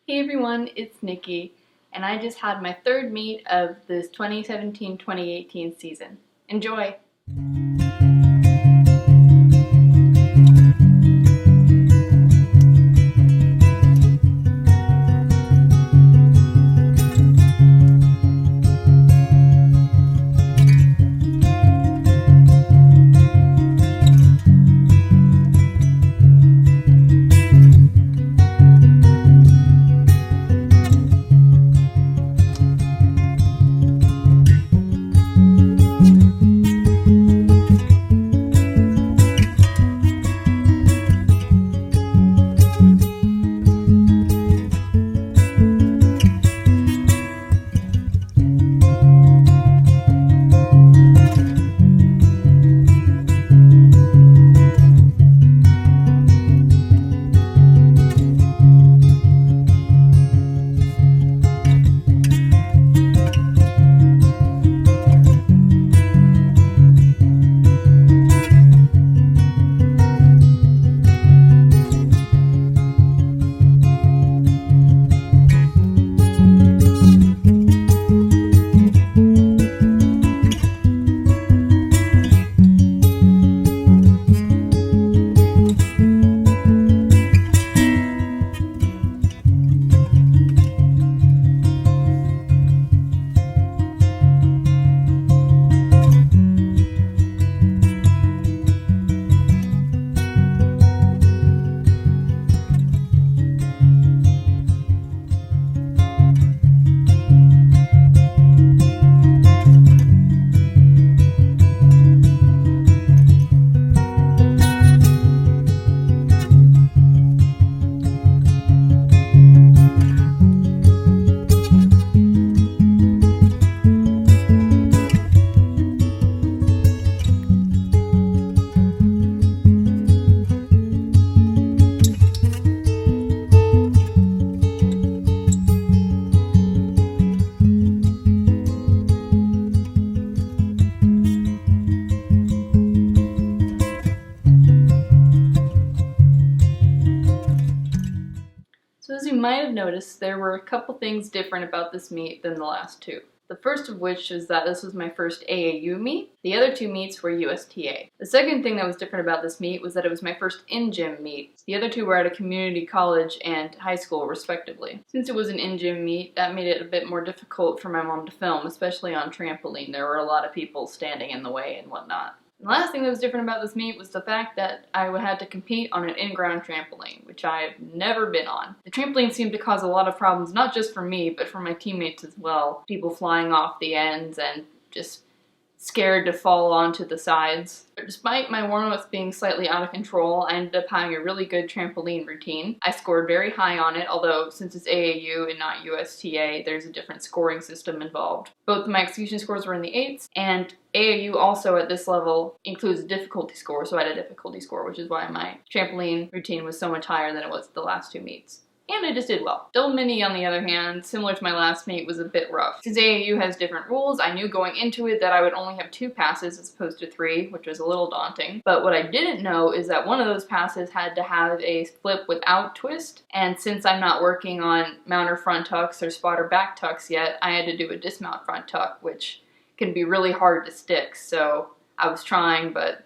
Hey everyone, it's Nikki, and I just had my third meet of this 2017-2018 season. Enjoy! So as you might have noticed, there were a couple things different about this meet than the last two. The first of which is that this was my first AAU meet. The other two meets were USTA. The second thing that was different about this meet was that it was my first in-gym meet. The other two were at a community college and high school, respectively. Since it was an in-gym meet, that made it a bit more difficult for my mom to film, especially on trampoline. There were a lot of people standing in the way and whatnot. The last thing that was different about this meet was the fact that I had to compete on an in-ground trampoline, which I've never been on. The trampoline seemed to cause a lot of problems, not just for me, but for my teammates as well. People flying off the ends and just scared to fall onto the sides. Despite my warm-ups being slightly out of control, I ended up having a really good trampoline routine. I scored very high on it, although since it's AAU and not USTA, there's a different scoring system involved. Both of my execution scores were in the 8s, and AAU also at this level includes a difficulty score, so I had a difficulty score, which is why my trampoline routine was so much higher than it was the last two meets. And I just did well. Double mini, on the other hand, similar to my last meet, was a bit rough. Since AAU has different rules, I knew going into it that I would only have 2 passes as opposed to 3, which was a little daunting. But what I didn't know is that one of those passes had to have a flip without twist, and since I'm not working on mounter front tucks or spotter back tucks yet, I had to do a dismount front tuck, which can be really hard to stick, so I was trying, but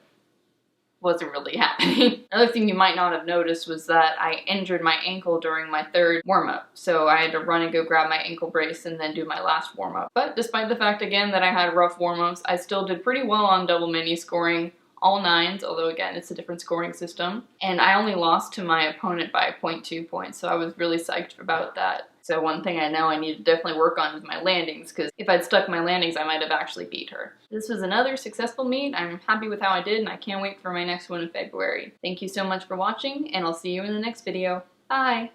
wasn't really happening. Another thing you might not have noticed was that I injured my ankle during my third warm-up, so I had to run and go grab my ankle brace and then do my last warm-up. But despite the fact, again, that I had rough warm-ups, I still did pretty well on double mini, scoring all 9s, although again, it's a different scoring system. And I only lost to my opponent by 0.2 points, so I was really psyched about that. So one thing I know I need to definitely work on is my landings, because if I'd stuck my landings, I might have actually beat her. This was another successful meet. I'm happy with how I did, and I can't wait for my next one in February. Thank you so much for watching, and I'll see you in the next video. Bye!